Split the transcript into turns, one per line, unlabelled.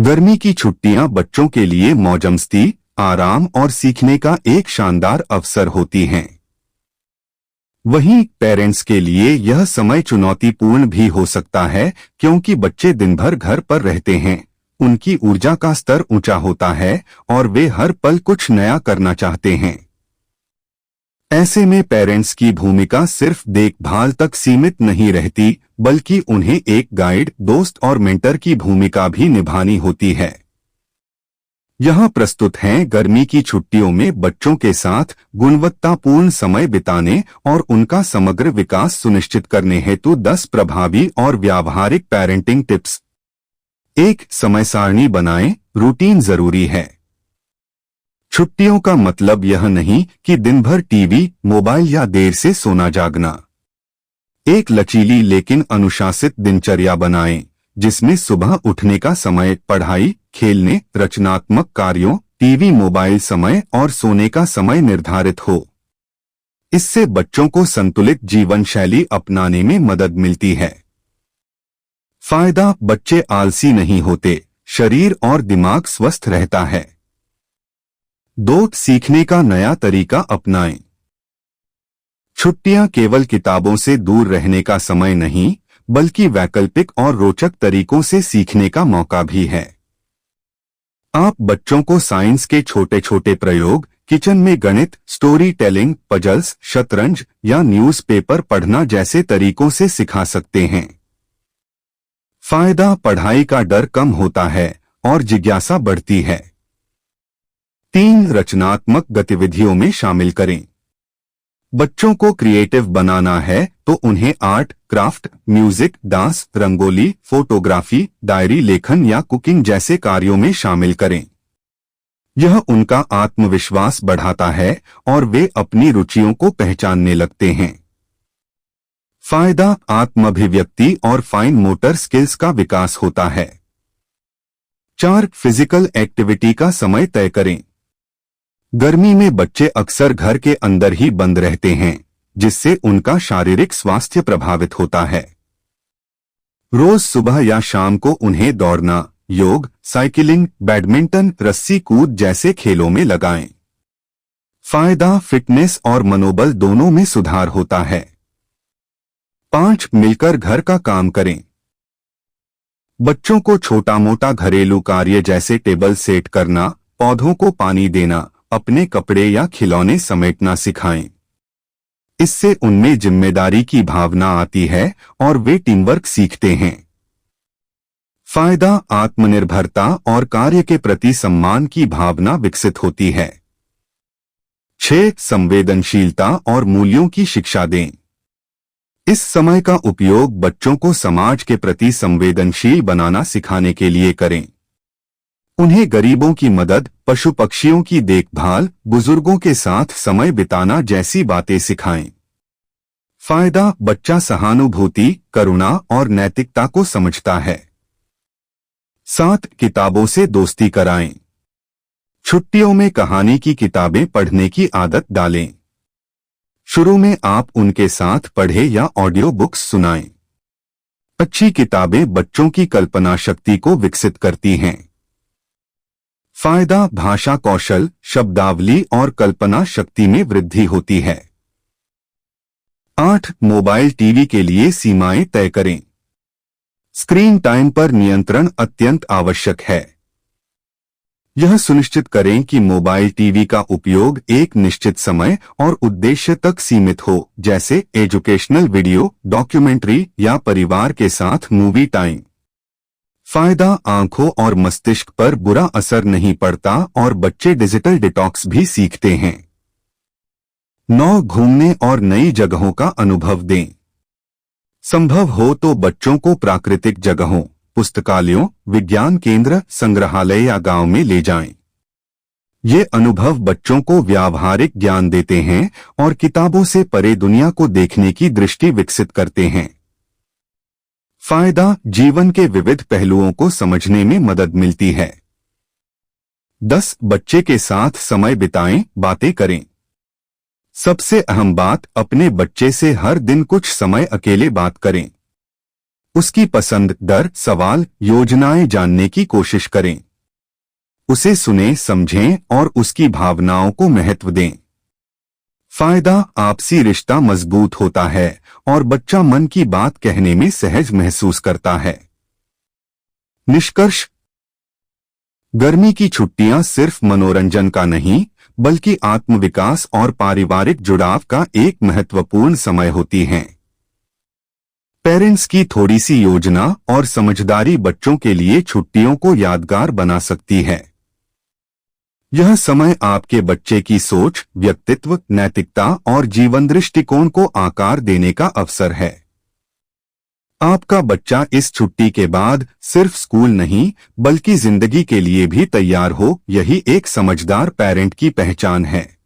गर्मी की छुट्टियां बच्चों के लिए मौजमस्ती, आराम और सीखने का एक शानदार अवसर होती हैं। वहीं पेरेंट्स के लिए यह समय चुनौतीपूर्ण भी हो सकता है, क्योंकि बच्चे दिन भर घर पर रहते हैं, उनकी ऊर्जा का स्तर ऊंचा होता है और वे हर पल कुछ नया करना चाहते हैं। ऐसे में पेरेंट्स की भूमिका सिर्फ देखभाल तक सीमित नहीं रहती, बल्कि उन्हें एक गाइड, दोस्त और मेंटर की भूमिका भी निभानी होती है। यहाँ प्रस्तुत हैं गर्मी की छुट्टियों में बच्चों के साथ गुणवत्तापूर्ण समय बिताने और उनका समग्र विकास सुनिश्चित करने हेतु 10 प्रभावी और व्यावहारिक पेरेंटिंग टिप्स। 1. समय सारणी बनाएं। रूटीन जरूरी है। छुट्टियों का मतलब यह नहीं कि दिन भर टीवी, मोबाइल या देर से सोना जागना। एक लचीली लेकिन अनुशासित दिनचर्या बनाएं, जिसमें सुबह उठने का समय, पढ़ाई, खेलने, रचनात्मक कार्यों, टीवी, मोबाइल समय और सोने का समय निर्धारित हो। इससे बच्चों को संतुलित जीवन शैली अपनाने में मदद मिलती है। फायदा: बच्चे आलसी नहीं होते, शरीर और दिमाग स्वस्थ रहता है। 2. सीखने का नया तरीका अपनाएं। छुट्टियां केवल किताबों से दूर रहने का समय नहीं, बल्कि वैकल्पिक और रोचक तरीकों से सीखने का मौका भी है। आप बच्चों को साइंस के छोटे छोटे प्रयोग, किचन में गणित, स्टोरी टेलिंग, पजल्स, शतरंज या न्यूज़पेपर पढ़ना जैसे तरीकों से सिखा सकते हैं। फायदा: पढ़ाई का डर कम होता है और जिज्ञासा बढ़ती है। 3. रचनात्मक गतिविधियों में शामिल करें। बच्चों को क्रिएटिव बनाना है तो उन्हें art, craft, music, dance, rangoli, photography, diary लेखन या कुकिंग जैसे कार्यों में शामिल करें। यह उनका आत्मविश्वास बढ़ाता है और वे अपनी रुचियों को पहचानने लगते हैं। फायदा: आत्माभिव्यक्ति और फाइन मोटर स्किल्स का विकास होता है। 4. फिजिकल एक्टिविटी का समय तय करें। गर्मी में बच्चे अक्सर घर के अंदर ही बंद रहते हैं, जिससे उनका शारीरिक स्वास्थ्य प्रभावित होता है। रोज सुबह या शाम को उन्हें दौड़ना, योग, साइकिलिंग, बैडमिंटन, रस्सी कूद जैसे खेलों में लगाएं। फायदा: फिटनेस और मनोबल दोनों में सुधार होता है। 5. मिलकर घर का काम करें। बच्चों को छोटा मोटा घरेलू कार्य जैसे टेबल सेट करना, पौधों को पानी देना, अपने कपड़े या खिलौने समेटना सिखाएं। इससे उनमें जिम्मेदारी की भावना आती है और वे टीमवर्क सीखते हैं। फायदा: आत्मनिर्भरता और कार्य के प्रति सम्मान की भावना विकसित होती है। 6. संवेदनशीलता और मूल्यों की शिक्षा दें। इस समय का उपयोग बच्चों को समाज के प्रति संवेदनशील बनाना सिखाने के लिए करें। उन्हें गरीबों की मदद, पशु पक्षियों की देखभाल, बुजुर्गों के साथ समय बिताना जैसी बातें सिखाएं। फायदा: बच्चा सहानुभूति, करुणा और नैतिकता को समझता है। 7. किताबों से दोस्ती कराएं। छुट्टियों में कहानी की किताबें पढ़ने की आदत डालें। शुरू में आप उनके साथ पढ़ें या ऑडियो बुक्स सुनाएं। अच्छी किताबें बच्चों की कल्पना शक्ति को विकसित करती हैं। फायदा: भाषा कौशल, शब्दावली और कल्पना शक्ति में वृद्धि होती है। 8. मोबाइल टीवी के लिए सीमाएं तय करें। स्क्रीन टाइम पर नियंत्रण अत्यंत आवश्यक है। यह सुनिश्चित करें कि मोबाइल टीवी का उपयोग एक निश्चित समय और उद्देश्य तक सीमित हो, जैसे एजुकेशनल वीडियो, डॉक्यूमेंट्री या परिवार के साथ मूवी टाइम। फायदा: आंखों और मस्तिष्क पर बुरा असर नहीं पड़ता और बच्चे डिजिटल डिटॉक्स भी सीखते हैं। 9. घूमने और नई जगहों का अनुभव दें। संभव हो तो बच्चों को प्राकृतिक जगहों, पुस्तकालयों, विज्ञान केंद्र, संग्रहालय या गांव में ले जाएं। ये अनुभव बच्चों को व्यावहारिक ज्ञान देते हैं और किताबों से परे दुनिया को देखने की दृष्टि विकसित करते हैं। फायदा: जीवन के विविध पहलुओं को समझने में मदद मिलती है। 10. बच्चे के साथ समय बिताएं, बातें करें। सबसे अहम बात, अपने बच्चे से हर दिन कुछ समय अकेले बात करें। उसकी पसंद, डर, सवाल, योजनाएं जानने की कोशिश करें। उसे सुने, समझें और उसकी भावनाओं को महत्व दें। फायदा, आपसी रिश्ता मजबूत होता है और बच्चा मन की बात कहने में सहज महसूस करता है। निष्कर्ष, गर्मी की छुट्टियां सिर्फ मनोरंजन का नहीं, बल्कि आत्मविकास और पारिवारिक जुड़ाव का एक महत्वपूर्ण समय होती हैं। पेरेंट्स की थोड़ी सी योजना और समझदारी बच्चों के लिए छुट्टियों को यादगार बना सकती है। यह समय आपके बच्चे की सोच, व्यक्तित्व, नैतिकता और जीवन दृष्टिकोण को आकार देने का अवसर है। आपका बच्चा इस छुट्टी के बाद सिर्फ स्कूल नहीं, बल्कि जिंदगी के लिए भी तैयार हो, यही एक समझदार पेरेंट की पहचान है।